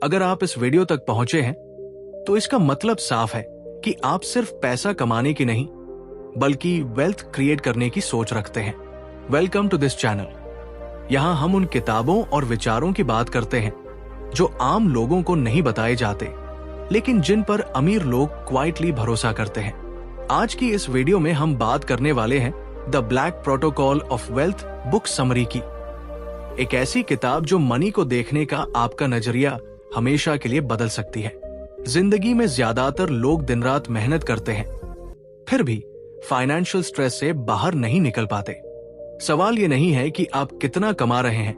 अगर आप इस वीडियो तक पहुंचे हैं तो इसका मतलब साफ है कि आप सिर्फ पैसा कमाने की नहीं बल्कि वेल्थ क्रिएट करने की सोच रखते हैं। Welcome to this channel. यहाँ हम उन किताबों और विचारों की बात करते हैं जो आम लोगों को नहीं बताए जाते, लेकिन जिन पर अमीर लोग क्वाइटली भरोसा करते हैं। आज की इस वीडियो में हम बात करने वाले हैं the black protocol of wealth book summary की। एक ऐसी किताब जो मनी को देखने का आपका नजरिया हमेशा के लिए बदल सकती है। जिंदगी में ज्यादातर लोग दिन रात मेहनत करते हैं, फिर भी फाइनेंशियल स्ट्रेस से बाहर नहीं निकल पाते। सवाल ये नहीं है कि आप कितना कमा रहे हैं,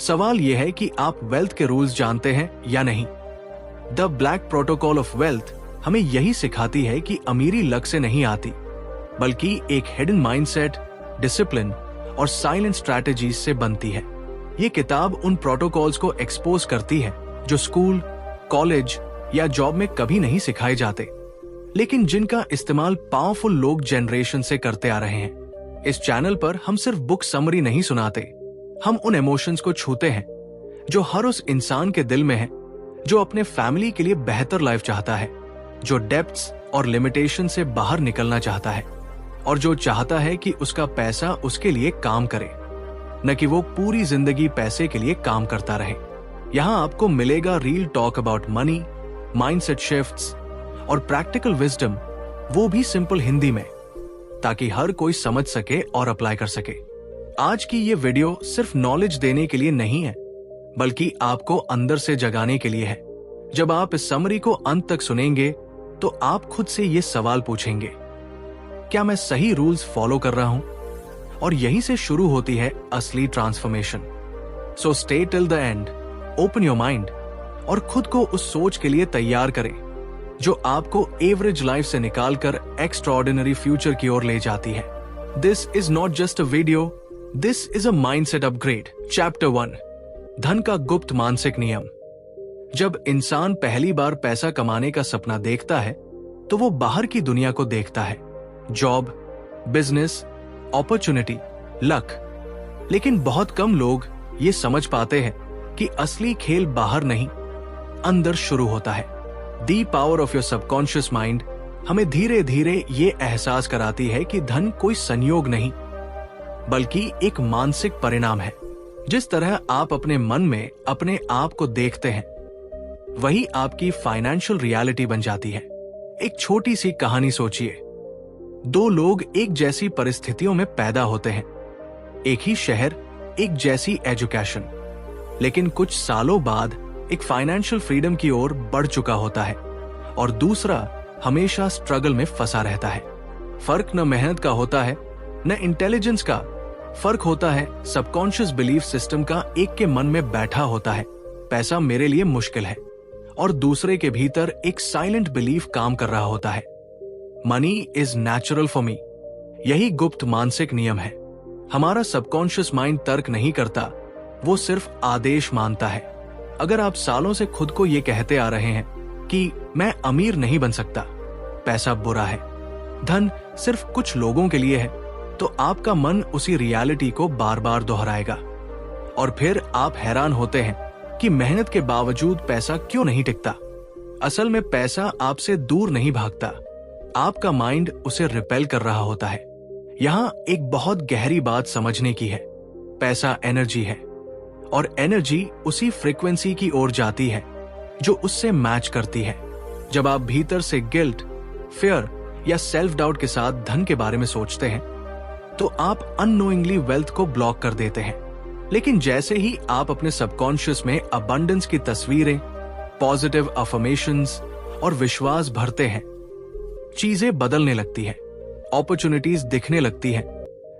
सवाल यह है कि आप वेल्थ के रूल्स जानते हैं या नहीं। The black protocol of wealth हमें यही सिखाती है कि अमीरी लक से नहीं आती, बल्कि एक हिडन माइंडसेट, डिसिप्लिन और साइलेंट स्ट्रैटेजीज से बनती है। ये किताब उन प्रोटोकॉल्स को एक्सपोज करती है जो स्कूल, कॉलेज या जॉब में कभी नहीं सिखाए जाते, लेकिन जिनका इस्तेमाल पावरफुल लोग जनरेशन से करते आ रहे हैं। इस चैनल पर हम सिर्फ बुक समरी नहीं सुनाते, हम उन इमोशंस को छूते हैं जो हर उस इंसान के दिल में है जो अपने फैमिली के लिए बेहतर लाइफ चाहता है, जो डेप्थ्स और लिमिटेशन से बाहर निकलना चाहता है और जो चाहता है कि उसका पैसा उसके लिए काम करे, न कि वो पूरी जिंदगी पैसे के लिए काम करता रहे। यहाँ आपको मिलेगा real talk about money, mindset shifts और प्रैक्टिकल विजडम, वो भी सिंपल हिंदी में, ताकि हर कोई समझ सके और अप्लाई कर सके। आज की ये वीडियो सिर्फ नॉलेज देने के लिए नहीं है, बल्कि आपको अंदर से जगाने के लिए है। जब आप इस समरी को अंत तक सुनेंगे तो आप खुद से ये सवाल पूछेंगे, क्या मैं सही रूल्स फॉलो कर रहा हूं? और यहीं से शुरू होती है असली transformation. So stay till the end, open your mind और खुद को उस सोच के लिए तैयार करें जो आपको एवरेज लाइफ से निकालकर एक्स्ट्राऑर्डिनरी फ्यूचर की ओर ले जाती है। This is not just a video, this is a mindset upgrade. Chapter 1, धन का गुप्त मानसिक नियम। जब इंसान पहली बार पैसा कमाने का सपना देखता है तो वो बाहर की दुनिया को देखता है, जॉब, बिजनेस, अपॉर्चुनिटी, लक। लेकिन बहुत कम लोग ये समझ पाते हैं कि असली खेल बाहर नहीं, अंदर शुरू होता है। The power of your subconscious mind हमें धीरे धीरे ये एहसास कराती है कि धन कोई संयोग नहीं, बल्कि एक मानसिक परिणाम है। जिस तरह आप अपने मन में अपने आप को देखते हैं, वही आपकी फाइनेंशियल रियलिटी बन जाती है। एक छोटी सी कहानी सोचिए। दो लोग एक जैसी परिस्थितियों में पैदा होते हैं, एक ही शहर, एक जैसी एजुकेशन, लेकिन कुछ सालों बाद एक फाइनेंशियल फ्रीडम की ओर बढ़ चुका होता है और दूसरा हमेशा स्ट्रगल में फंसा रहता है। फर्क न मेहनत का होता है, न इंटेलिजेंस का, फर्क होता है सबकॉन्शियस बिलीफ सिस्टम का। एक के मन में बैठा होता है, पैसा मेरे लिए मुश्किल है, और दूसरे के भीतर एक साइलेंट बिलीफ काम कर रहा होता है, money is natural for me. यही गुप्त मानसिक नियम है। हमारा सबकॉन्शियस माइंड तर्क नहीं करता, वो सिर्फ आदेश मानता है। अगर आप सालों से खुद को ये कहते आ रहे हैं कि मैं अमीर नहीं बन सकता, पैसा बुरा है, धन सिर्फ कुछ लोगों के लिए है, तो आपका मन उसी रियलिटी को बार बार दोहराएगा। और फिर आप हैरान होते हैं कि मेहनत के बावजूद पैसा क्यों नहीं टिकता। असल में पैसा आपसे दूर नहीं भागता, आपका माइंड उसे रिपेल कर रहा होता है। यहाँ एक बहुत गहरी बात समझने की है। पैसा एनर्जी है और एनर्जी उसी फ्रीक्वेंसी की ओर जाती है जो उससे मैच करती है। जब आप भीतर से गिल्ट, फियर या सेल्फ डाउट के साथ धन के बारे में सोचते हैं तो आप अननोइंगली वेल्थ को ब्लॉक कर देते हैं। लेकिन जैसे ही आप अपने सबकॉन्शियस में अबंडेंस की तस्वीरें, पॉजिटिव अफर्मेशंस और विश्वास भरते हैं, चीजें बदलने लगती हैं, अपॉर्चुनिटीज दिखने लगती हैं,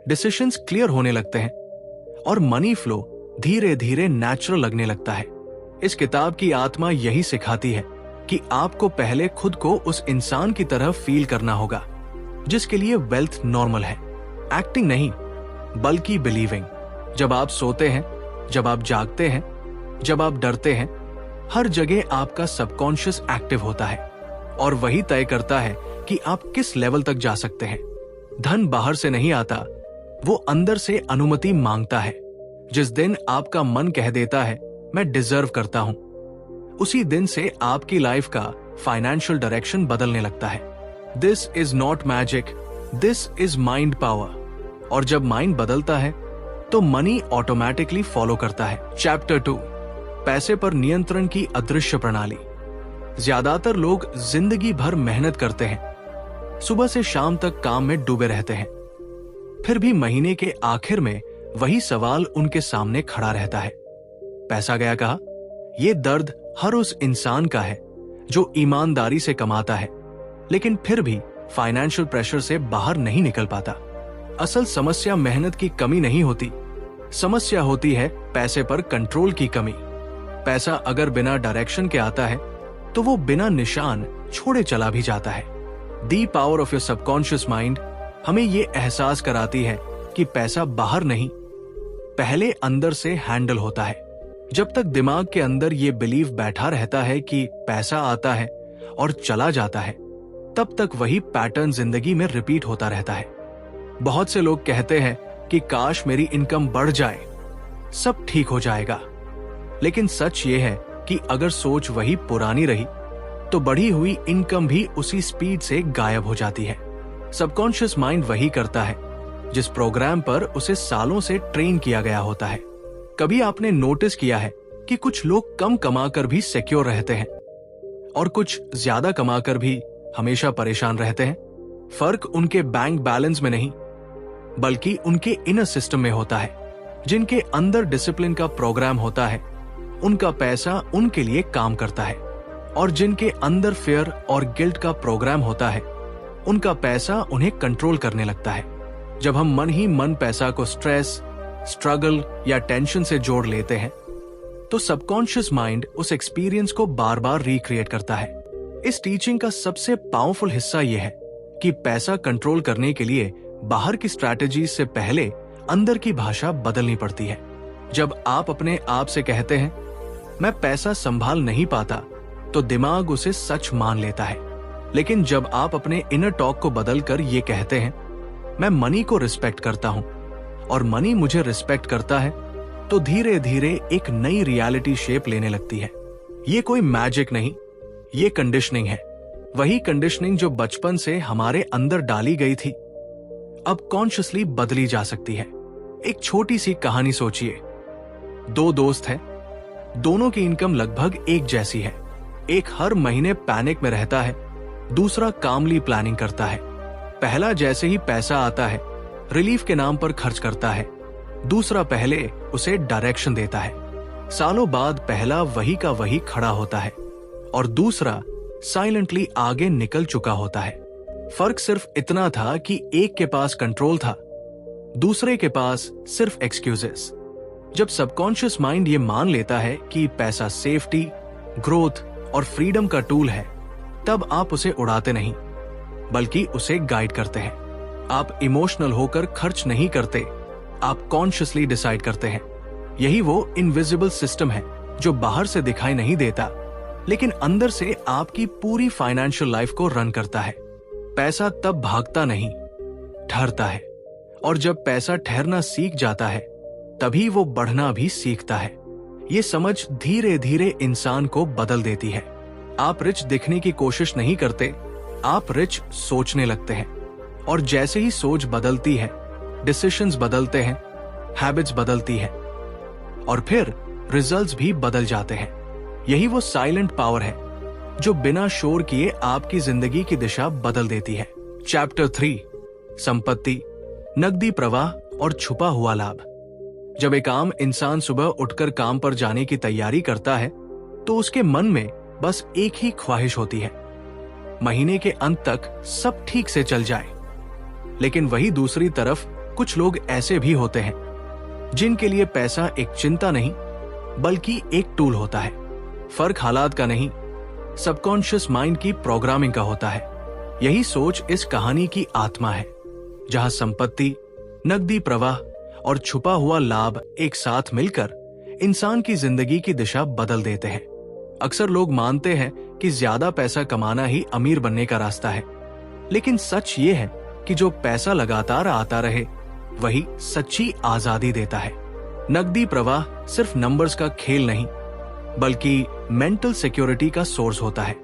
डिसीजंस क्लियर होने लगते हैं और मनी फ्लो धीरे धीरे नेचुरल लगने लगता है। इस किताब की आत्मा यही सिखाती है कि आपको पहले खुद को उस इंसान की तरह फील करना होगा जिसके लिए वेल्थ नॉर्मल है। एक्टिंग नहीं, बल्कि बिलीविंग। जब आप सोते हैं, जब आप जागते हैं, जब आप डरते हैं, हर जगह आपका सबकॉन्शियस एक्टिव होता है और वही तय करता है कि आप किस लेवल तक जा सकते हैं। धन बाहर से नहीं आता, वो अंदर से अनुमति मांगता है। जिस दिन आपका मन कह देता है मैं डिजर्व करता हूं, उसी दिन से आपकी लाइफ का फाइनेंशियल डायरेक्शन बदलने लगता है। This is not magic, this is mind power. और जब माइंड बदलता है तो मनी ऑटोमेटिकली फॉलो करता है। चैप्टर 2, पैसे पर नियंत्रण की अदृश्य प्रणाली। ज्यादातर लोग जिंदगी भर मेहनत करते हैं, सुबह से शाम तक काम में डूबे रहते हैं, फिर भी महीने के आखिर में वही सवाल उनके सामने खड़ा रहता है, पैसा गया कहाँ? ये दर्द हर उस इंसान का है जो ईमानदारी से कमाता है लेकिन फिर भी फाइनेंशियल प्रेशर से बाहर नहीं निकल पाता। असल समस्या मेहनत की कमी नहीं होती, समस्या होती है पैसे पर कंट्रोल की कमी। पैसा अगर बिना डायरेक्शन के आता है तो वो बिना निशान छोड़े चला भी जाता है। The power of your subconscious mind हमें ये एहसास कराती है कि पैसा बाहर नहीं, पहले अंदर से हैंडल होता है। जब तक दिमाग के अंदर ये बिलीव बैठा रहता है कि पैसा आता है और चला जाता है, तब तक वही पैटर्न जिंदगी में रिपीट होता रहता है। बहुत से लोग कहते हैं कि काश मेरी इनकम बढ़ जाए, सब ठीक हो जाएगा। लेकिन सच ये है कि अगर सोच वही पुरानी रही तो बढ़ी हुई इनकम भी उसी स्पीड से गायब हो जाती है। सबकॉन्शियस माइंड वही करता है जिस प्रोग्राम पर उसे सालों से ट्रेन किया गया होता है। कभी आपने नोटिस किया है कि कुछ लोग कम कमाकर भी सिक्योर रहते हैं और कुछ ज्यादा कमाकर भी हमेशा परेशान रहते हैं? फर्क उनके बैंक बैलेंस में नहीं बल्कि उनके इनर सिस्टम में होता है। जिनके अंदर डिसिप्लिन का प्रोग्राम होता है उनका पैसा उनके लिए काम करता है, और जिनके अंदर फेयर और गिल्ट का प्रोग्राम होता है उनका पैसा उन्हें कंट्रोल करने लगता है। जब हम मन ही मन पैसा को स्ट्रेस, स्ट्रगल या टेंशन से जोड़ लेते हैं तो सबकॉन्शियस माइंड उस एक्सपीरियंस को बार बार रिक्रिएट करता है। इस टीचिंग का सबसे पावरफुल हिस्सा यह है कि पैसा कंट्रोल करने के लिए बाहर की स्ट्रैटेजी से पहले अंदर की भाषा बदलनी पड़ती है। जब आप अपने आप से कहते हैं मैं पैसा संभाल नहीं पाता, तो दिमाग उसे सच मान लेता है। लेकिन जब आप अपने इनर टॉक को बदलकर ये कहते हैं मैं मनी को रिस्पेक्ट करता हूं और मनी मुझे रिस्पेक्ट करता है, तो धीरे धीरे एक नई रियलिटी शेप लेने लगती है। ये कोई मैजिक नहीं, ये कंडीशनिंग है। वही कंडीशनिंग जो बचपन से हमारे अंदर डाली गई थी अब कॉन्शियसली बदली जा सकती है। एक छोटी सी कहानी सोचिए। दो दोस्त हैं, दोनों की इनकम लगभग एक जैसी है। एक हर महीने पैनिक में रहता है, दूसरा कामली प्लानिंग करता है। पहला जैसे ही पैसा आता है रिलीफ के नाम पर खर्च करता है, दूसरा पहले उसे डायरेक्शन देता है। सालों बाद पहला वही का वही खड़ा होता है और दूसरा साइलेंटली आगे निकल चुका होता है। फर्क सिर्फ इतना था कि एक के पास कंट्रोल था, दूसरे के पास सिर्फ एक्सक्यूजेस। जब सबकॉन्शियस माइंड ये मान लेता है कि पैसा सेफ्टी, ग्रोथ और फ्रीडम का टूल है, तब आप उसे उड़ाते नहीं बल्कि उसे गाइड करते हैं। आप इमोशनल होकर खर्च नहीं करते, आप कॉन्शियसली डिसाइड करते हैं। यही वो इनविजिबल सिस्टम है जो बाहर से दिखाई नहीं देता लेकिन अंदर से आपकी पूरी फाइनेंशियल लाइफ को रन करता है। पैसा तब भागता नहीं, ठहरता है, और जब पैसा ठहरना सीख जाता है तभी वो बढ़ना भी सीखता है। ये समझ धीरे धीरे इंसान को बदल देती है। आप रिच दिखने की कोशिश नहीं करते, आप रिच सोचने लगते हैं, और जैसे ही सोच बदलती है डिसीजंस बदलते हैं, हैबिट्स बदलती है और फिर रिजल्ट्स भी बदल जाते हैं। यही वो साइलेंट पावर है जो बिना शोर किए आपकी जिंदगी की दिशा बदल देती है। चैप्टर 3, संपत्ति, नकदी प्रवाह और छुपा हुआ लाभ। जब एक आम इंसान सुबह उठकर काम पर जाने की तैयारी करता है तो उसके मन में बस एक ही ख्वाहिश होती है, महीने के अंत तक सब ठीक से चल जाए। लेकिन वही दूसरी तरफ कुछ लोग ऐसे भी होते हैं जिनके लिए पैसा एक चिंता नहीं बल्कि एक टूल होता है। फर्क हालात का नहीं, सबकॉन्शियस माइंड की प्रोग्रामिंग का होता है। यही सोच इस कहानी की आत्मा है, जहां संपत्ति, नकदी प्रवाह और छुपा हुआ लाभ एक साथ मिलकर इंसान की जिंदगी की दिशा बदल देते हैं। अक्सर लोग मानते हैं कि ज्यादा पैसा कमाना ही अमीर बनने का रास्ता है, लेकिन सच ये है कि जो पैसा लगातार आता रहे वही सच्ची आजादी देता है। नकदी प्रवाह सिर्फ नंबर्स का खेल नहीं, बल्कि मेंटल सिक्योरिटी का सोर्स होता है।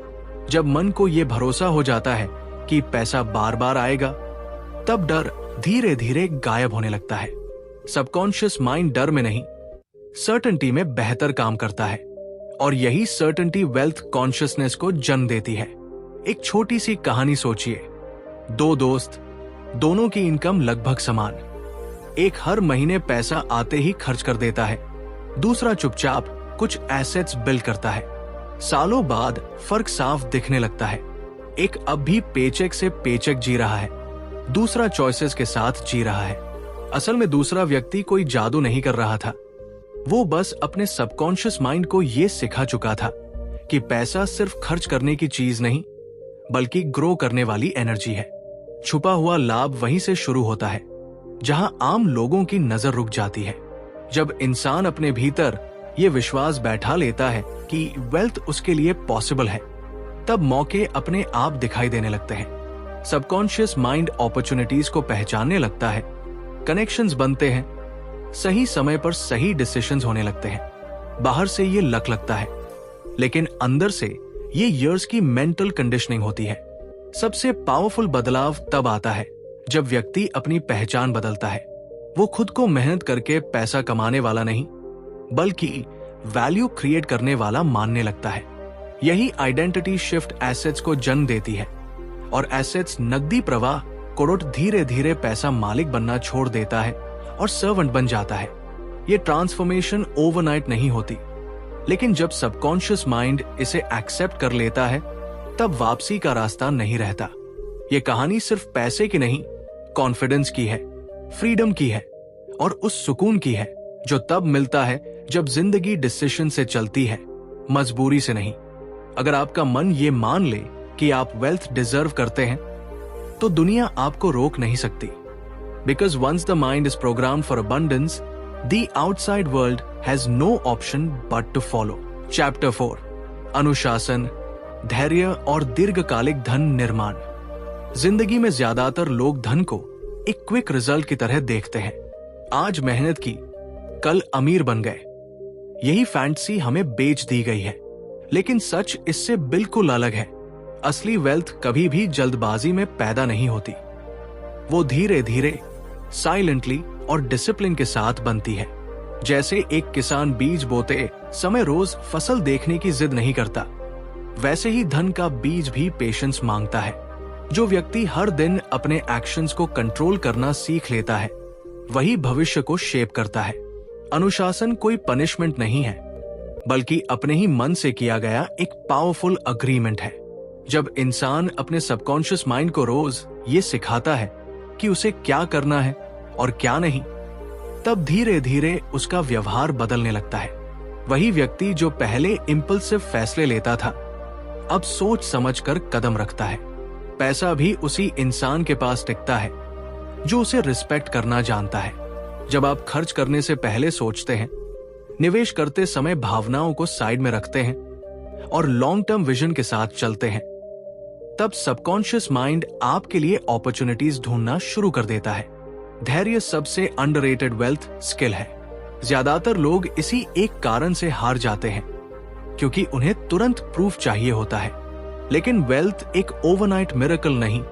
जब मन को यह भरोसा हो जाता है कि पैसा बार बार आएगा, तब डर धीरे धीरे गायब होने लगता है। सबकॉन्शियस माइंड डर में नहीं, सर्टेनिटी में बेहतर काम करता है, और यही सर्टेनिटी वेल्थ कॉन्शियसनेस को जन्म देती है। एक छोटी सी कहानी सोचिए। दो दोस्त, दोनों की इनकम लगभग समान। एक हर महीने पैसा आते ही खर्च कर देता है, दूसरा चुपचाप कुछ एसेट्स बिल्ड करता है। सालों बाद फर्क साफ दिखने लगता है। एक अब भी पेचेक से पेचेक जी रहा है, दूसरा चॉइसेस के साथ जी रहा है। असल में दूसरा व्यक्ति कोई जादू नहीं कर रहा था, वो बस अपने सबकॉन्शियस माइंड को यह सिखा चुका था कि पैसा सिर्फ खर्च करने की चीज नहीं, बल्कि ग्रो करने वाली एनर्जी है। छुपा हुआ लाभ वहीं से शुरू होता है जहां आम लोगों की नजर रुक जाती है। जब इंसान अपने भीतर ये विश्वास बैठा लेता है कि वेल्थ उसके लिए पॉसिबल है, तब मौके अपने आप दिखाई देने लगते हैं। सबकॉन्शियस माइंड अपॉर्चुनिटीज को पहचानने लगता है, कनेक्शंस बनते हैं, सही समय पर सही डिसीजंस होने लगते हैं। बाहर से ये लक लगता है, लेकिन अंदर से ये इयर्स की मेंटल कंडीशनिंग होती है। सबसे पावरफुल बदलाव तब आता है जब व्यक्ति अपनी पहचान बदलता है। वो खुद को मेहनत करके पैसा कमाने वाला नहीं, बल्कि वैल्यू क्रिएट करने वाला मानने लगता है। यही आइडेंटिटी शिफ्ट एसेट्स को जन्म देती है, और एसेट्स नकदी प्रवाह कोड़ोट धीरे धीरे पैसा मालिक बनना छोड़ देता है और सर्वेंट बन जाता है। ये ट्रांसफॉर्मेशन ओवरनाइट नहीं होती, लेकिन जब सबकॉन्शियस माइंड इसे एक्सेप्ट कर लेता है, तब वापसी का रास्ता नहीं रहता। ये कहानी सिर्फ पैसे की नहीं, कॉन्फिडेंस की है, फ्रीडम की है, और उस सुकून की है जो तब मिलता है जब जिंदगी डिसीजन से चलती है, मजबूरी से नहीं। अगर आपका मन ये मान ले कि आप वेल्थ डिजर्व करते हैं, तो दुनिया आपको रोक नहीं सकती। Because once the mind is programmed for abundance, the outside world has no option but to follow. Chapter 4. अनुशासन, धैर्य और दीर्घकालिक धन निर्माण। जिंदगी में ज्यादातर लोग धन को एक क्विक रिजल्ट की तरह देखते हैं। आज मेहनत की, कल अमीर बन गए। यही फैंटेसी हमें बेच दी गई है, लेकिन सच इससे बिल्कुल अलग है। असली वेल्थ कभी भी जल्दबाजी में पैदा नहीं होती, वो धीरे धीरे, साइलेंटली और डिसिप्लिन के साथ बनती है। जैसे एक किसान बीज बोते समय रोज फसल देखने की जिद नहीं करता, वैसे ही धन का बीज भी पेशेंस मांगता है। जो व्यक्ति हर दिन अपने एक्शंस को कंट्रोल करना सीख लेता है, वही भविष्य को शेप करता है। अनुशासन कोई पनिशमेंट नहीं है, बल्कि अपने ही मन से किया गया एक पावरफुल अग्रीमेंट है। जब इंसान अपने सबकॉन्शियस माइंड को रोज ये सिखाता है कि उसे क्या करना है और क्या नहीं, तब धीरे धीरे उसका व्यवहार बदलने लगता है। वही व्यक्ति जो पहले इंपल्सिव फैसले लेता था, अब सोच समझकर कदम रखता है। पैसा भी उसी इंसान के पास टिकता है जो उसे रिस्पेक्ट करना जानता है। जब आप खर्च करने से पहले सोचते हैं, निवेश करते समय भावनाओं को साइड में रखते हैं और लॉन्ग टर्म विजन के साथ चलते हैं, तब सबकॉन्शियस माइंड आपके लिए अपॉर्चुनिटीज ढूंढना शुरू कर देता है। धैर्य सबसे अंडररेटेड वेल्थ स्किल है। ज्यादातर लोग इसी एक कारण से हार जाते हैं, क्योंकि उन्हें तुरंत प्रूफ चाहिए होता है। लेकिन वेल्थ एक ओवरनाइट मिरेकल नहीं,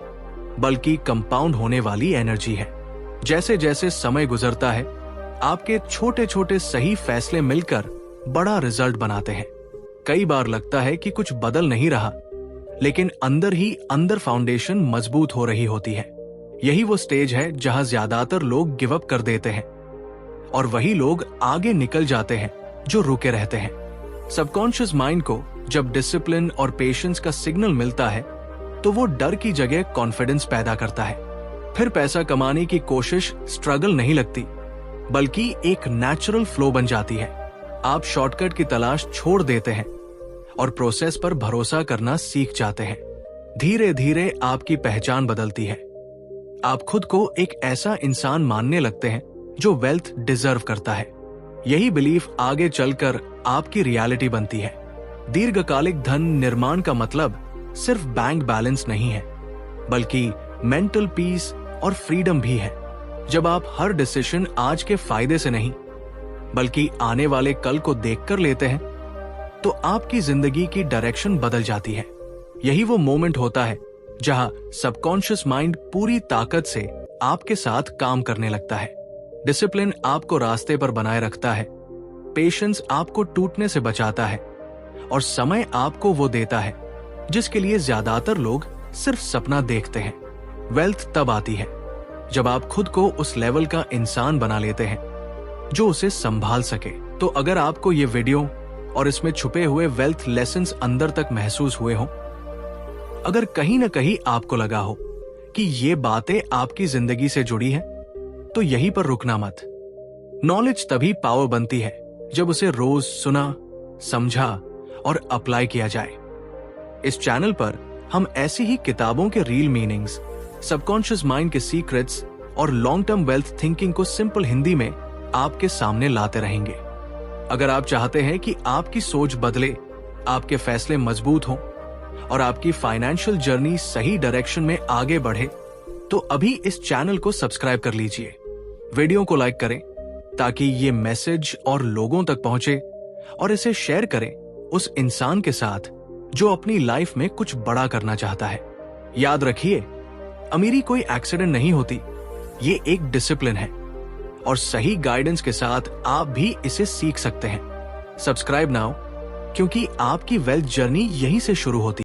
बल्कि कंपाउंड होने वाली एनर्जी है। जैसे जैसे समय गुजरता है, आपके छोटे छोटे सही फैसले मिलकर बड़ा रिजल्ट बनाते हैं। कई बार लगता है कि कुछ बदल नहीं रहा, लेकिन अंदर ही अंदर फाउंडेशन मजबूत हो रही होती है। यही वो स्टेज है जहां ज्यादातर लोग गिव अप कर देते हैं, और वही लोग आगे निकल जाते हैं जो रुके रहते हैं। सबकॉन्शियस माइंड को जब डिसिप्लिन और पेशेंस का सिग्नल मिलता है, तो वो डर की जगह कॉन्फिडेंस पैदा करता है। फिर पैसा कमाने की कोशिश स्ट्रगल नहीं लगती, बल्कि एक नेचुरल फ्लो बन जाती है। आप शॉर्टकट की तलाश छोड़ देते हैं और प्रोसेस पर भरोसा करना सीख जाते हैं। धीरे धीरे आपकी पहचान बदलती है। आप खुद को एक ऐसा इंसान मानने लगते हैं जो वेल्थ डिजर्व करता है। यही बिलीफ आगे चलकर आपकी रियलिटी बनती है। दीर्घकालिक धन निर्माण का मतलब सिर्फ बैंक बैलेंस नहीं है, बल्कि मेंटल पीस और फ्रीडम भी है। जब आप हर डिसीजन आज के फायदे से नहीं, बल्कि आने वाले कल को देखकर लेते हैं, तो आपकी जिंदगी की डायरेक्शन बदल जाती है। यही वो मोमेंट होता है जहां सबकॉन्शियस माइंड पूरी ताकत से आपके साथ काम करने लगता है। डिसिप्लिन आपको रास्ते पर बनाए रखता है, पेशेंस आपको टूटने से बचाता है और समय आपको वो देता है जिसके लिए ज्यादातर लोग सिर्फ सपना देखते हैं। वेल्थ तब आती है जब आप खुद को उस लेवल का इंसान बना लेते हैं जो उसे संभाल सके। तो अगर आपको ये वीडियो और इसमें छुपे हुए वेल्थ लेसन्स अंदर तक महसूस हुए हो, अगर कहीं ना कहीं आपको लगा हो कि ये बातें आपकी जिंदगी से जुड़ी हैं, तो यहीं पर रुकना मत। नॉलेज तभी पावर बनती है जब उसे रोज सुना, समझा और अप्लाई किया जाए। इस चैनल पर हम ऐसी ही किताबों के रियल मीनिंग्स, सबकॉन्शियस माइंड के सीक्रेट्स और लॉन्ग टर्म वेल्थ थिंकिंग को सिंपल हिंदी में आपके सामने लाते रहेंगे। अगर आप चाहते हैं कि आपकी सोच बदले, आपके फैसले मजबूत हों और आपकी फाइनेंशियल जर्नी सही डायरेक्शन में आगे बढ़े, तो अभी इस चैनल को सब्सक्राइब कर लीजिए, वीडियो को लाइक करें ताकि ये मैसेज और लोगों तक पहुंचे, और इसे शेयर करें उस इंसान के साथ जो अपनी लाइफ में कुछ बड़ा करना चाहता है। याद रखिए, अमीरी कोई एक्सीडेंट नहीं होती, ये एक डिसिप्लिन है और सही गाइडेंस के साथ आप भी इसे सीख सकते हैं। सब्सक्राइब नाउ, क्योंकि आपकी वेल्थ जर्नी यहीं से शुरू होती है।